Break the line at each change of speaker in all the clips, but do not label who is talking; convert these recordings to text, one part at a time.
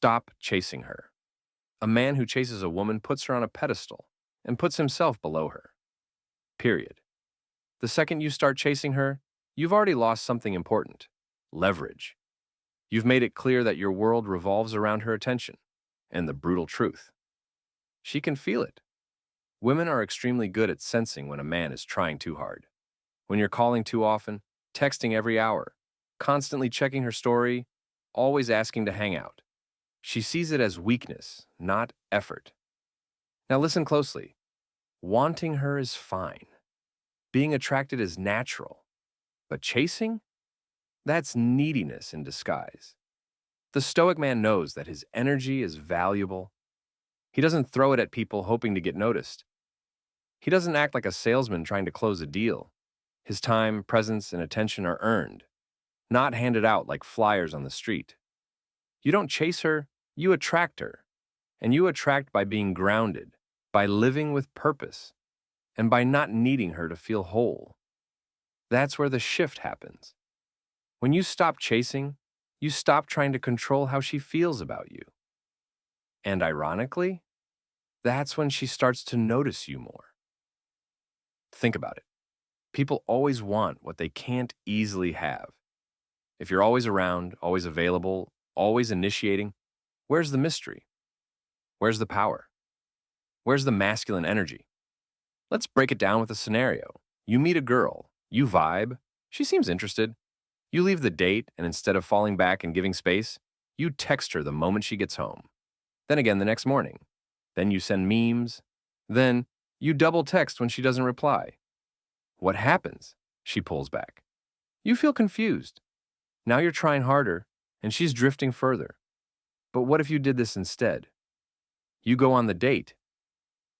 Stop chasing her. A man who chases a woman puts her on a pedestal and puts himself below her. Period. The second you start chasing her, you've already lost something important: leverage. You've made it clear that your world revolves around her attention, and the brutal truth: she can feel it. Women are extremely good at sensing when a man is trying too hard. When you're calling too often, texting every hour, constantly checking her story, always asking to hang out. She sees it as weakness, not effort. Now listen closely. Wanting her is fine. Being attracted is natural. But chasing? That's neediness in disguise. The Stoic man knows that his energy is valuable. He doesn't throw it at people hoping to get noticed. He doesn't act like a salesman trying to close a deal. His time, presence, and attention are earned, not handed out like flyers on the street. You don't chase her, you attract her. And you attract by being grounded, by living with purpose, and by not needing her to feel whole. That's where the shift happens. When you stop chasing, you stop trying to control how she feels about you. And ironically, that's when she starts to notice you more. Think about it. People always want what they can't easily have. If you're always around, always available, always initiating, where's the mystery? Where's the power? Where's the masculine energy? Let's break it down with a scenario. You meet a girl, you vibe, she seems interested. You leave the date, and instead of falling back and giving space, you text her the moment she gets home. Then again the next morning. Then you send memes. Then you double text when she doesn't reply. What happens? She pulls back. You feel confused. Now you're trying harder, and she's drifting further. But what if you did this instead? You go on the date.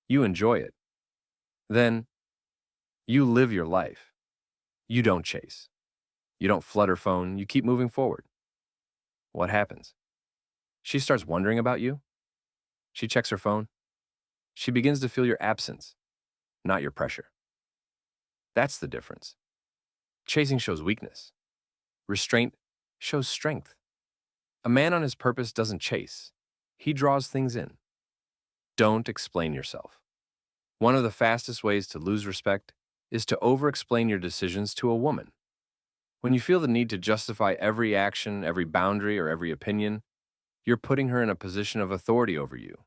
You enjoy it. Then you live your life. You don't chase. You don't flood her phone. You keep moving forward. What happens? She starts wondering about you. She checks her phone. She begins to feel your absence, not your pressure. That's the difference. Chasing shows weakness. Restraint shows strength. A man on his purpose doesn't chase. He draws things in. Don't explain yourself. One of the fastest ways to lose respect is to over-explain your decisions to a woman. When you feel the need to justify every action, every boundary, or every opinion, you're putting her in a position of authority over you.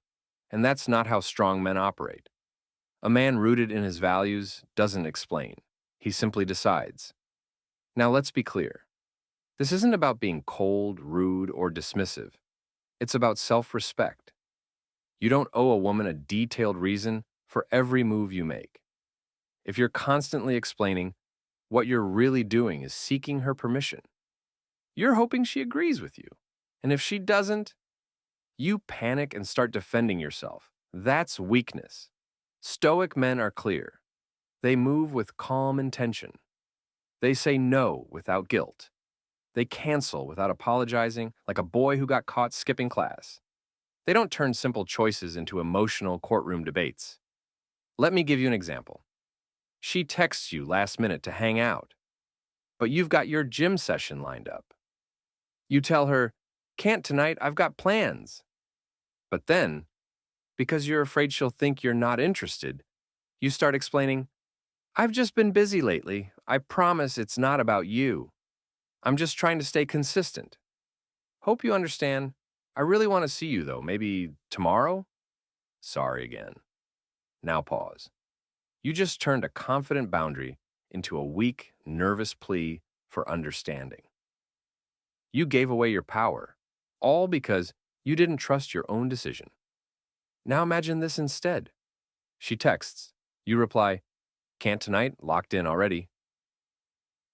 And that's not how strong men operate. A man rooted in his values doesn't explain. He simply decides. Now let's be clear. This isn't about being cold, rude, or dismissive. It's about self-respect. You don't owe a woman a detailed reason for every move you make. If you're constantly explaining, what you're really doing is seeking her permission. You're hoping she agrees with you. And if she doesn't, you panic and start defending yourself. That's weakness. Stoic men are clear. They move with calm intention. They say no without guilt. They cancel without apologizing, like a boy who got caught skipping class. They don't turn simple choices into emotional courtroom debates. Let me give you an example. She texts you last minute to hang out, but you've got your gym session lined up. You tell her, "Can't tonight, I've got plans." But then, because you're afraid she'll think you're not interested, you start explaining, "I've just been busy lately. I promise it's not about you. I'm just trying to stay consistent. Hope you understand. I really want to see you though, maybe tomorrow?" Sorry again. Now pause. You just turned a confident boundary into a weak, nervous plea for understanding. You gave away your power, all because you didn't trust your own decision. Now imagine this instead. She texts. You reply, "Can't tonight, locked in already.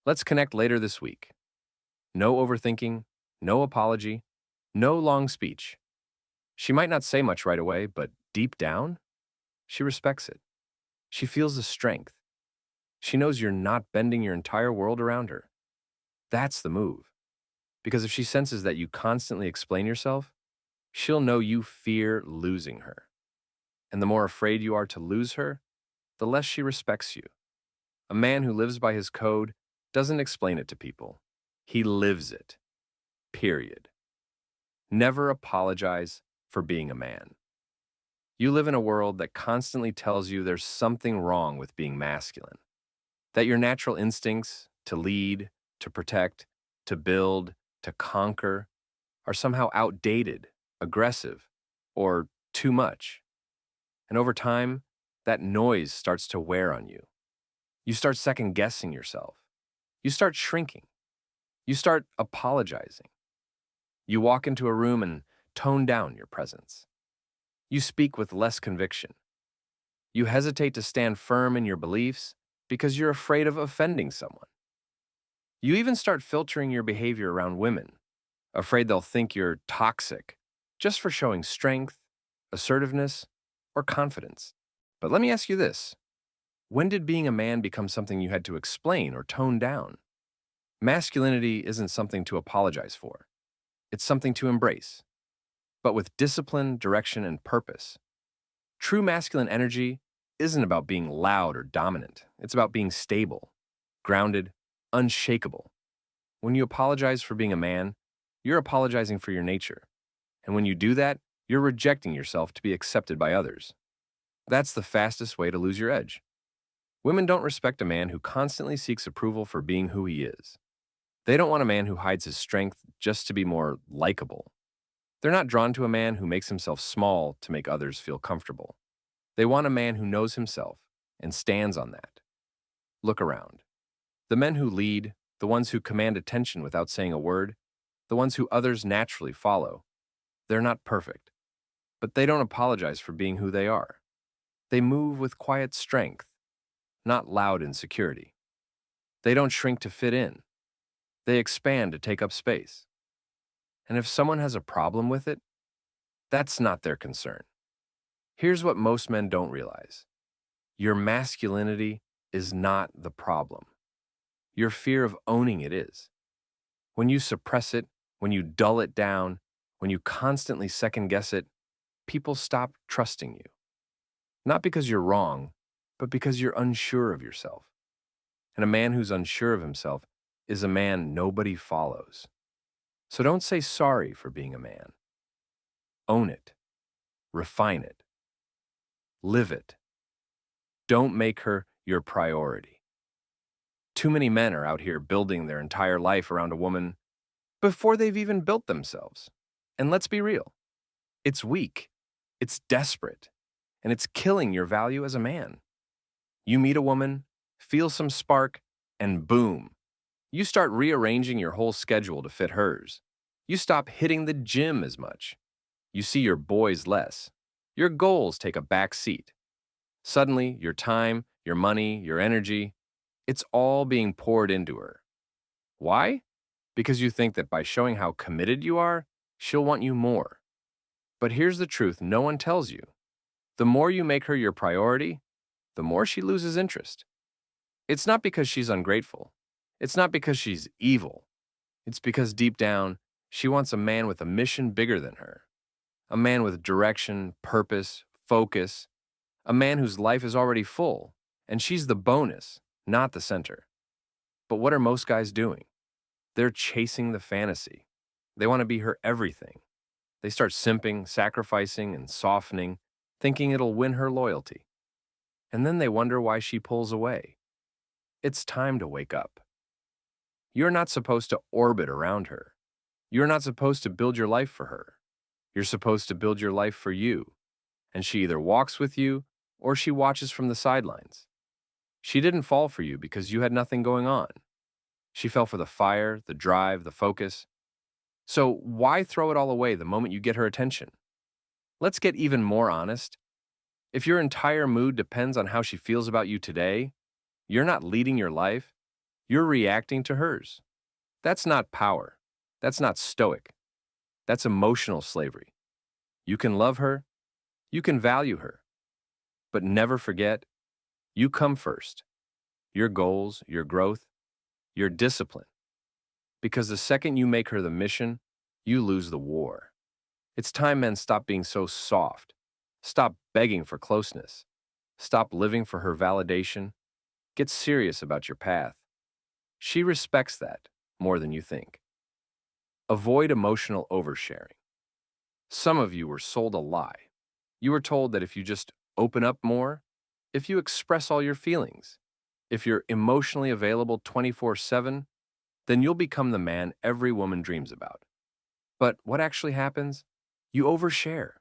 Let's connect later this week." No overthinking, no apology, no long speech. She might not say much right away, but deep down, she respects it. She feels the strength. She knows you're not bending your entire world around her. That's the move. Because if she senses that you constantly explain yourself, she'll know you fear losing her. And the more afraid you are to lose her, the less she respects you. A man who lives by his code doesn't explain it to people. He lives it. Period. Never apologize for being a man. You live in a world that constantly tells you there's something wrong with being masculine, that your natural instincts to lead, to protect, to build, to conquer are somehow outdated, aggressive, or too much. And over time, that noise starts to wear on you. You start second guessing yourself. You start shrinking. You start apologizing. You walk into a room and tone down your presence. You speak with less conviction. You hesitate to stand firm in your beliefs because you're afraid of offending someone. You even start filtering your behavior around women, afraid they'll think you're toxic just for showing strength, assertiveness, or confidence. But let me ask you this. When did being a man become something you had to explain or tone down? Masculinity isn't something to apologize for. It's something to embrace, but with discipline, direction, and purpose. True masculine energy isn't about being loud or dominant. It's about being stable, grounded, unshakable. When you apologize for being a man, you're apologizing for your nature. And when you do that, you're rejecting yourself to be accepted by others. That's the fastest way to lose your edge. Women don't respect a man who constantly seeks approval for being who he is. They don't want a man who hides his strength just to be more likable. They're not drawn to a man who makes himself small to make others feel comfortable. They want a man who knows himself and stands on that. Look around. The men who lead, the ones who command attention without saying a word, the ones who others naturally follow, they're not perfect, but they don't apologize for being who they are. They move with quiet strength, not loud insecurity. They don't shrink to fit in. They expand to take up space. And if someone has a problem with it, that's not their concern. Here's what most men don't realize. Your masculinity is not the problem. Your fear of owning it is. When you suppress it, when you dull it down, when you constantly second guess it, people stop trusting you. Not because you're wrong, but because you're unsure of yourself. And a man who's unsure of himself is a man nobody follows. So don't say sorry for being a man. Own it. Refine it. Live it. Don't make her your priority. Too many men are out here building their entire life around a woman before they've even built themselves. And let's be real. It's weak. It's desperate. And it's killing your value as a man. You meet a woman, feel some spark, and boom, you start rearranging your whole schedule to fit hers. You stop hitting the gym as much. You see your boys less. Your goals take a back seat. Suddenly, your time, your money, your energy, it's all being poured into her. Why? Because you think that by showing how committed you are, she'll want you more. But here's the truth no one tells you. The more you make her your priority, the more she loses interest. It's not because she's ungrateful. It's not because she's evil. It's because deep down, she wants a man with a mission bigger than her. A man with direction, purpose, focus. A man whose life is already full, and she's the bonus, not the center. But what are most guys doing? They're chasing the fantasy. They want to be her everything. They start simping, sacrificing, and softening, thinking it'll win her loyalty. And then they wonder why she pulls away. It's time to wake up. You're not supposed to orbit around her. You're not supposed to build your life for her. You're supposed to build your life for you. And she either walks with you or she watches from the sidelines. She didn't fall for you because you had nothing going on. She fell for the fire, the drive, the focus. So why throw it all away the moment you get her attention? Let's get even more honest. If your entire mood depends on how she feels about you today, you're not leading your life, you're reacting to hers. That's not power. That's not stoic. That's emotional slavery. You can love her, you can value her, but never forget, you come first. Your goals, your growth, your discipline. Because the second you make her the mission, you lose the war. It's time men stop being so soft. Stop begging for closeness. Stop living for her validation. Get serious about your path. She respects that more than you think. Avoid emotional oversharing. Some of you were sold a lie. You were told that if you just open up more, if you express all your feelings, if you're emotionally available 24/7, then you'll become the man every woman dreams about. But what actually happens? You overshare.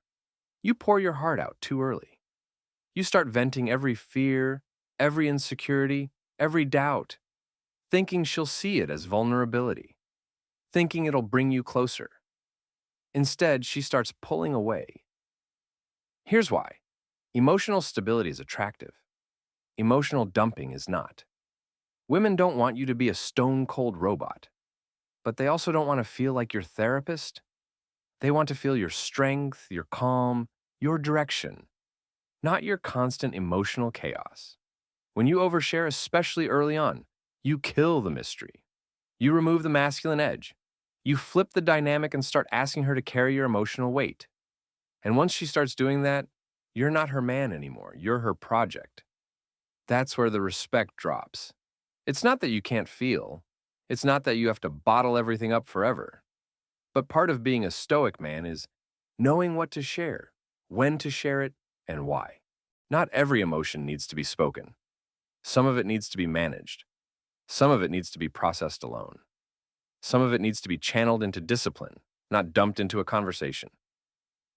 You pour your heart out too early. You start venting every fear, every insecurity, every doubt, thinking she'll see it as vulnerability, thinking it'll bring you closer. Instead, she starts pulling away. Here's why. Emotional stability is attractive. Emotional dumping is not. Women don't want you to be a stone-cold robot, but they also don't want to feel like your therapist. They want to feel your strength, your calm, your direction, not your constant emotional chaos. When you overshare, especially early on, you kill the mystery. You remove the masculine edge. You flip the dynamic and start asking her to carry your emotional weight. And once she starts doing that, you're not her man anymore. You're her project. That's where the respect drops. It's not that you can't feel. It's not that you have to bottle everything up forever. But part of being a stoic man is knowing what to share, when to share it, and why. Not every emotion needs to be spoken. Some of it needs to be managed. Some of it needs to be processed alone. Some of it needs to be channeled into discipline, not dumped into a conversation.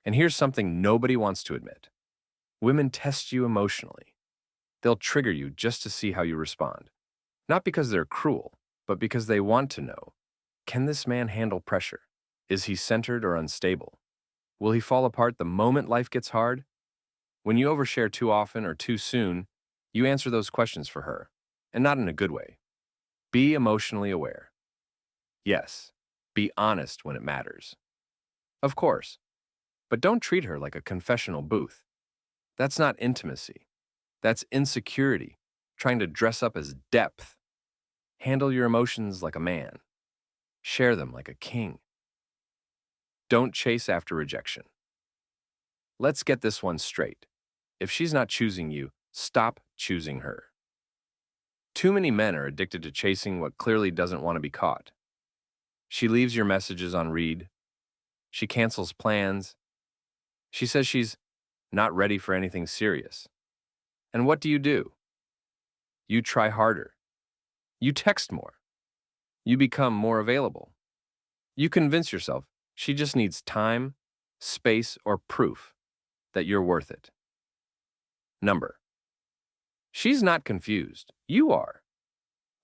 And here's something nobody wants to admit. Women test you emotionally. They'll trigger you just to see how you respond. Not because they're cruel, but because they want to know, can this man handle pressure? Is he centered or unstable? Will he fall apart the moment life gets hard? When you overshare too often or too soon, you answer those questions for her, and not in a good way. Be emotionally aware. Yes, be honest when it matters. Of course, but don't treat her like a confessional booth. That's not intimacy. That's insecurity, trying to dress up as depth. Handle your emotions like a man. Share them like a king. Don't chase after rejection. Let's get this one straight. If she's not choosing you, stop choosing her. Too many men are addicted to chasing what clearly doesn't want to be caught. She leaves your messages on read. She cancels plans. She says she's not ready for anything serious. And what do? You try harder. You text more. You become more available. You convince yourself she just needs time, space, or proof that you're worth it. Number. She's not confused. You are.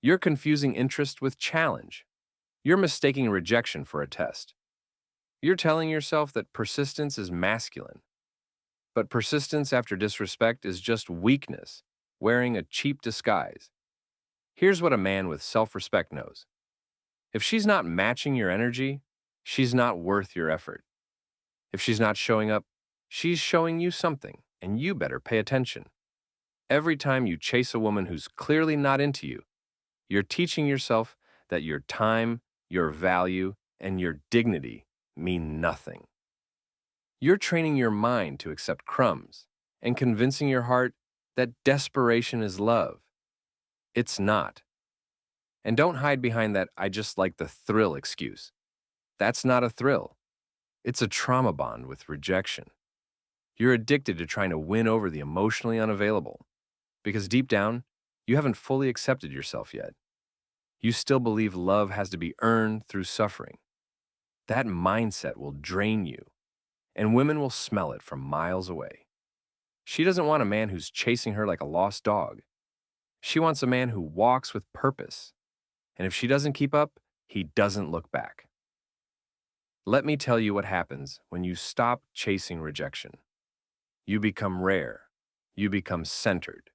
You're confusing interest with challenge. You're mistaking rejection for a test. You're telling yourself that persistence is masculine. But persistence after disrespect is just weakness, wearing a cheap disguise. Here's what a man with self-respect knows. If she's not matching your energy, she's not worth your effort. If she's not showing up, she's showing you something, and you better pay attention. Every time you chase a woman who's clearly not into you, you're teaching yourself that your time, your value, and your dignity mean nothing. You're training your mind to accept crumbs and convincing your heart that desperation is love. It's not. And don't hide behind that "I just like the thrill" excuse. That's not a thrill. It's a trauma bond with rejection. You're addicted to trying to win over the emotionally unavailable because deep down, you haven't fully accepted yourself yet. You still believe love has to be earned through suffering. That mindset will drain you, and women will smell it from miles away. She doesn't want a man who's chasing her like a lost dog. She wants a man who walks with purpose. And if she doesn't keep up, he doesn't look back. Let me tell you what happens when you stop chasing rejection. You become rare. You become centered.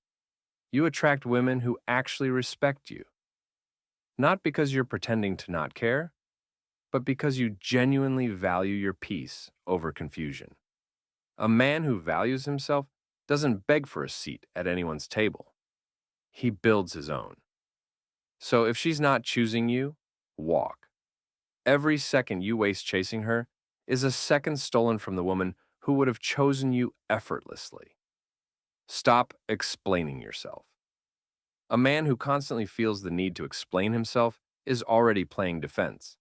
You attract women who actually respect you. Not because you're pretending to not care, but because you genuinely value your peace over confusion. A man who values himself doesn't beg for a seat at anyone's table. He builds his own. So if she's not choosing you, walk. Every second you waste chasing her is a second stolen from the woman who would have chosen you effortlessly. Stop explaining yourself. A man who constantly feels the need to explain himself is already playing defense.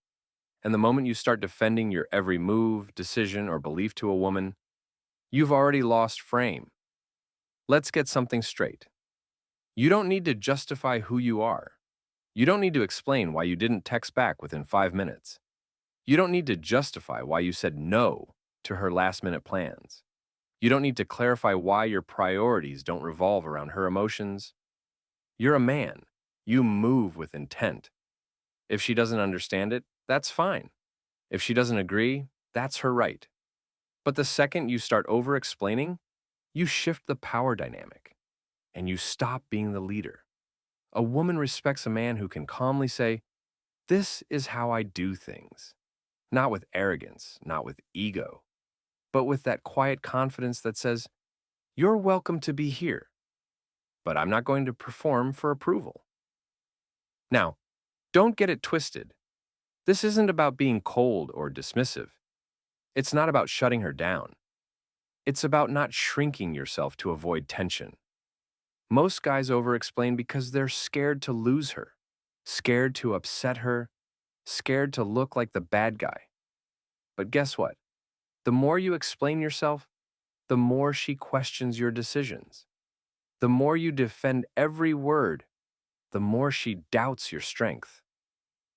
And the moment you start defending your every move, decision, or belief to a woman, you've already lost frame. Let's get something straight. You don't need to justify who you are. You don't need to explain why you didn't text back within 5 minutes. You don't need to justify why you said no to her last-minute plans. You don't need to clarify why your priorities don't revolve around her emotions. You're a man. You move with intent. If she doesn't understand it, that's fine. If she doesn't agree, that's her right. But the second you start over-explaining, you shift the power dynamic, and you stop being the leader. A woman respects a man who can calmly say, "This is how I do things." Not with arrogance, not with ego, but with that quiet confidence that says, "You're welcome to be here, but I'm not going to perform for approval." Now, don't get it twisted. This isn't about being cold or dismissive. It's not about shutting her down. It's about not shrinking yourself to avoid tension. Most guys over-explain because they're scared to lose her, scared to upset her, scared to look like the bad guy. But guess what? The more you explain yourself, the more she questions your decisions. The more you defend every word, the more she doubts your strength.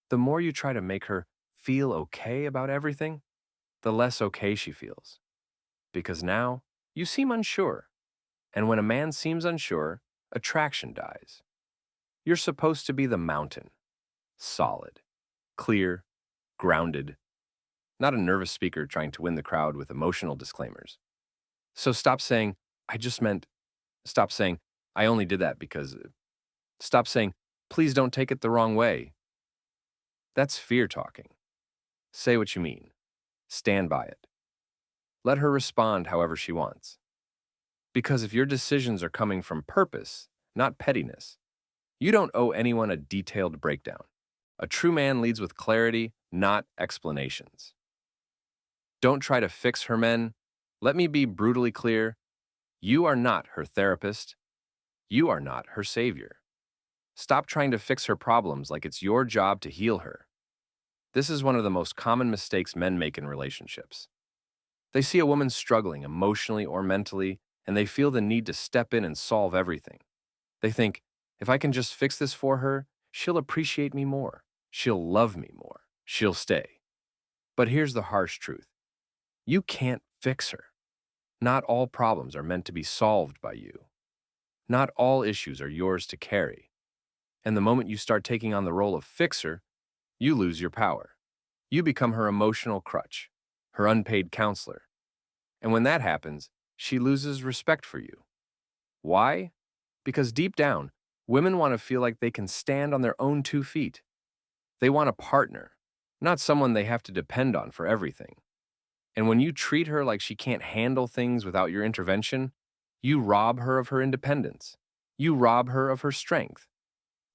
The more you try to make her feel okay about everything, the less okay she feels. Because now, you seem unsure. And when a man seems unsure, attraction dies. You're supposed to be the mountain. Solid, clear, grounded. Not a nervous speaker trying to win the crowd with emotional disclaimers. So stop saying, "I just meant," stop saying, "I only did that because," stop saying, "Please don't take it the wrong way." That's fear talking. Say what you mean. Stand by it. Let her respond however she wants. Because if your decisions are coming from purpose, not pettiness, you don't owe anyone a detailed breakdown. A true man leads with clarity, not explanations. Don't try to fix her men. Let me be brutally clear. You are not her therapist. You are not her savior. Stop trying to fix her problems like it's your job to heal her. This is one of the most common mistakes men make in relationships. They see a woman struggling emotionally or mentally, and they feel the need to step in and solve everything. They think, if I can just fix this for her, she'll appreciate me more. She'll love me more. She'll stay. But here's the harsh truth. You can't fix her. Not all problems are meant to be solved by you. Not all issues are yours to carry. And the moment you start taking on the role of fixer, you lose your power. You become her emotional crutch, her unpaid counselor. And when that happens, she loses respect for you. Why? Because deep down, women want to feel like they can stand on their own 2 feet. They want a partner, not someone they have to depend on for everything. And when you treat her like she can't handle things without your intervention, you rob her of her independence. You rob her of her strength.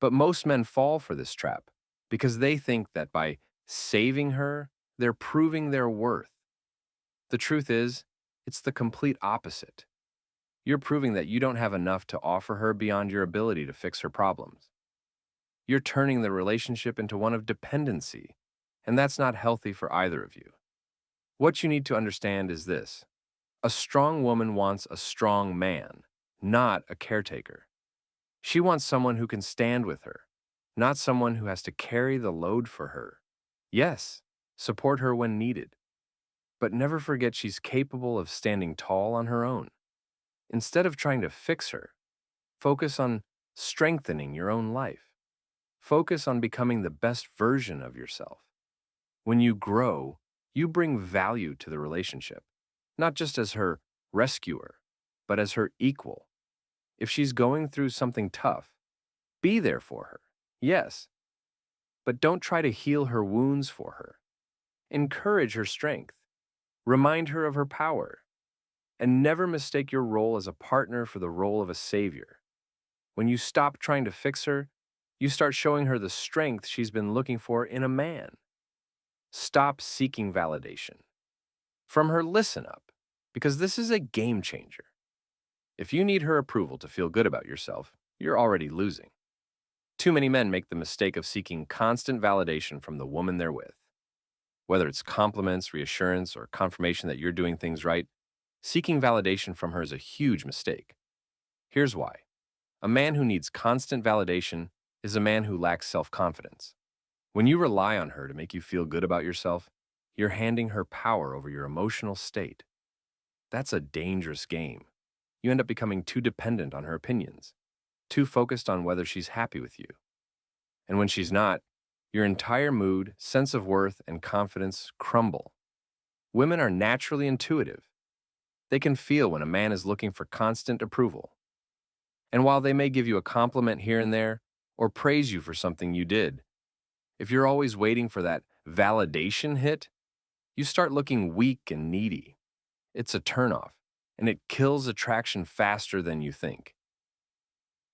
But most men fall for this trap because they think that by saving her, they're proving their worth. The truth is, it's the complete opposite. You're proving that you don't have enough to offer her beyond your ability to fix her problems. You're turning the relationship into one of dependency, and that's not healthy for either of you. What you need to understand is this. A strong woman wants a strong man, not a caretaker. She wants someone who can stand with her, not someone who has to carry the load for her. Yes, support her when needed, but never forget she's capable of standing tall on her own. Instead of trying to fix her, focus on strengthening your own life. Focus on becoming the best version of yourself. When you grow, you bring value to the relationship, not just as her rescuer, but as her equal. If she's going through something tough, be there for her, yes, but don't try to heal her wounds for her. Encourage her strength. Remind her of her power. And never mistake your role as a partner for the role of a savior. When you stop trying to fix her, you start showing her the strength she's been looking for in a man. Stop seeking validation. From her, listen up, because this is a game changer. If you need her approval to feel good about yourself, you're already losing. Too many men make the mistake of seeking constant validation from the woman they're with. Whether it's compliments, reassurance, or confirmation that you're doing things right, seeking validation from her is a huge mistake. Here's why. A man who needs constant validation is a man who lacks self-confidence. When you rely on her to make you feel good about yourself, you're handing her power over your emotional state. That's a dangerous game. You end up becoming too dependent on her opinions, too focused on whether she's happy with you. And when she's not, your entire mood, sense of worth, and confidence crumble. Women are naturally intuitive. They can feel when a man is looking for constant approval. And while they may give you a compliment here and there, or praise you for something you did, if you're always waiting for that validation hit, you start looking weak and needy. It's a turnoff, and it kills attraction faster than you think.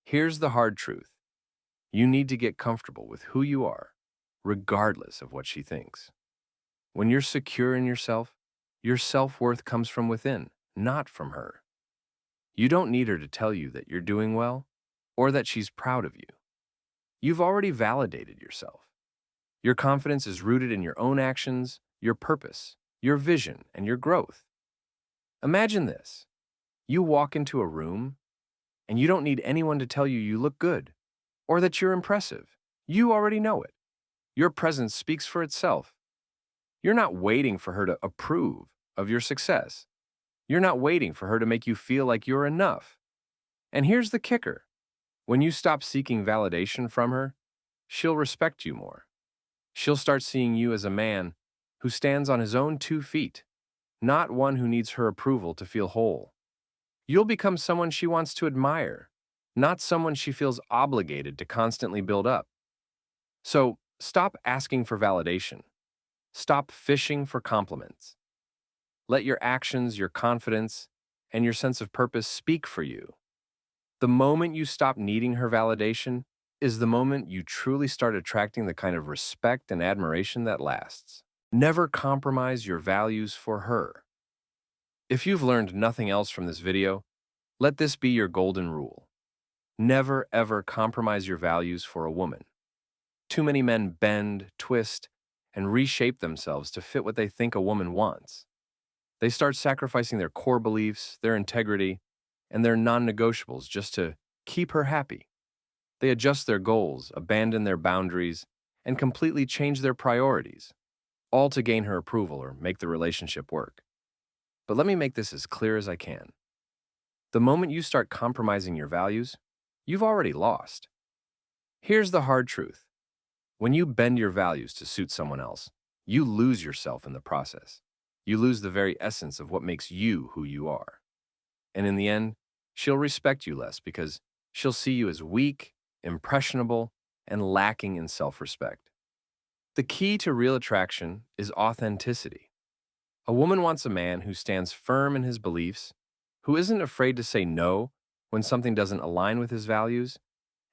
Here's the hard truth. You need to get comfortable with who you are, regardless of what she thinks. When you're secure in yourself, your self-worth comes from within, not from her. You don't need her to tell you that you're doing well or that she's proud of you. You've already validated yourself. Your confidence is rooted in your own actions, your purpose, your vision, and your growth. Imagine this. You walk into a room, and you don't need anyone to tell you you look good or that you're impressive. You already know it. Your presence speaks for itself. You're not waiting for her to approve of your success. You're not waiting for her to make you feel like you're enough. And here's the kicker. When you stop seeking validation from her, she'll respect you more. She'll start seeing you as a man who stands on his own 2 feet, not one who needs her approval to feel whole. You'll become someone she wants to admire, not someone she feels obligated to constantly build up. So stop asking for validation. Stop fishing for compliments. Let your actions, your confidence, and your sense of purpose speak for you. The moment you stop needing her validation is the moment you truly start attracting the kind of respect and admiration that lasts. Never compromise your values for her. If you've learned nothing else from this video, let this be your golden rule. Never ever compromise your values for a woman. Too many men bend, twist, and reshape themselves to fit what they think a woman wants. They start sacrificing their core beliefs, their integrity, and their non-negotiables just to keep her happy. They adjust their goals, abandon their boundaries, and completely change their priorities, all to gain her approval or make the relationship work. But let me make this as clear as I can. The moment you start compromising your values, you've already lost. Here's the hard truth. When you bend your values to suit someone else, you lose yourself in the process. You lose the very essence of what makes you who you are. And in the end, she'll respect you less because she'll see you as weak, impressionable, and lacking in self-respect. The key to real attraction is authenticity. A woman wants a man who stands firm in his beliefs, who isn't afraid to say no when something doesn't align with his values,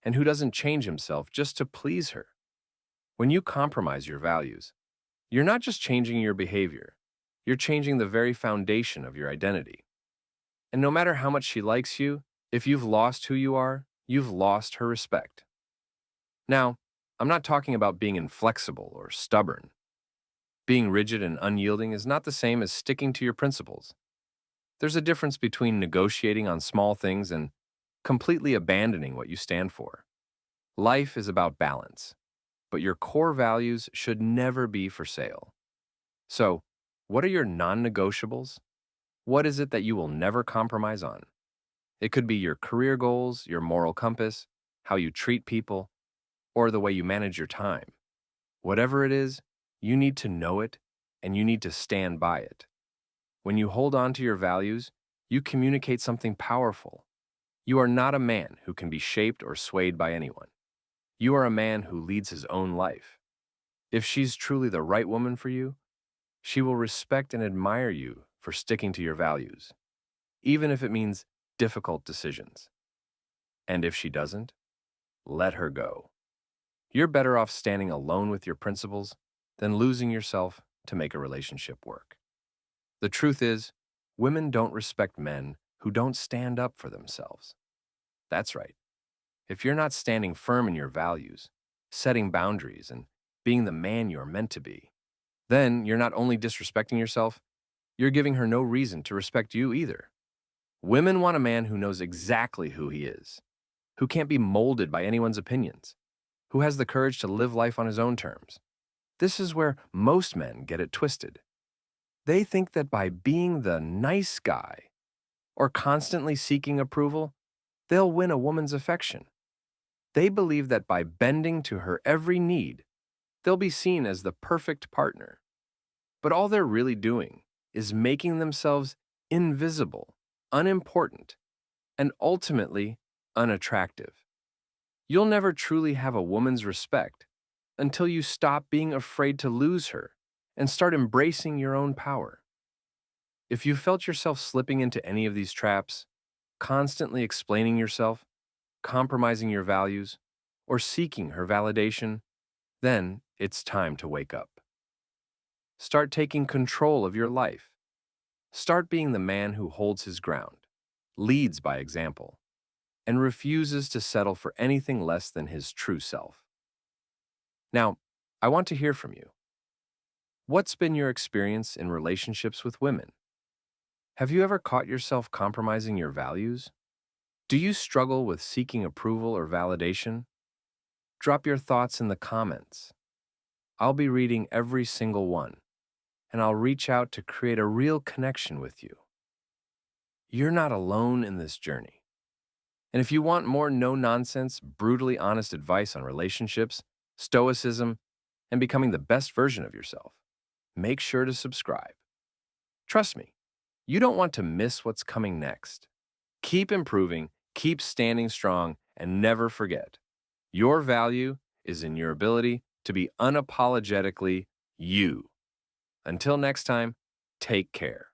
and who doesn't change himself just to please her. When you compromise your values, you're not just changing your behavior, you're changing the very foundation of your identity. And no matter how much she likes you, if you've lost who you are, you've lost her respect. Now, I'm not talking about being inflexible or stubborn. Being rigid and unyielding is not the same as sticking to your principles. There's a difference between negotiating on small things and completely abandoning what you stand for. Life is about balance, but your core values should never be for sale. So, what are your non-negotiables? What is it that you will never compromise on? It could be your career goals, your moral compass, how you treat people, or the way you manage your time. Whatever it is, you need to know it and you need to stand by it. When you hold on to your values, you communicate something powerful. You are not a man who can be shaped or swayed by anyone. You are a man who leads his own life. If she's truly the right woman for you, she will respect and admire you for sticking to your values, even if it means difficult decisions. And if she doesn't, let her go. You're better off standing alone with your principles than losing yourself to make a relationship work. The truth is, women don't respect men who don't stand up for themselves. That's right. If you're not standing firm in your values, setting boundaries, and being the man you're meant to be, Then you're not only disrespecting yourself, you're giving her no reason to respect you either. Women want a man who knows exactly who he is, who can't be molded by anyone's opinions, who has the courage to live life on his own terms. This is where most men get it twisted. They think that by being the nice guy or constantly seeking approval, they'll win a woman's affection. They believe that by bending to her every need, they'll be seen as the perfect partner. But all they're really doing is making themselves invisible, unimportant, and ultimately unattractive. You'll never truly have a woman's respect until you stop being afraid to lose her and start embracing your own power. If you felt yourself slipping into any of these traps, constantly explaining yourself, compromising your values, or seeking her validation, then it's time to wake up. Start taking control of your life. Start being the man who holds his ground, leads by example, and refuses to settle for anything less than his true self. Now, I want to hear from you. What's been your experience in relationships with women? Have you ever caught yourself compromising your values? Do you struggle with seeking approval or validation? Drop your thoughts in the comments. I'll be reading every single one, and I'll reach out to create a real connection with you. You're not alone in this journey. And if you want more no-nonsense, brutally honest advice on relationships, stoicism, and becoming the best version of yourself, make sure to subscribe. Trust me, you don't want to miss what's coming next. Keep improving, keep standing strong, and never forget, your value is in your ability to be unapologetically you. Until next time, take care.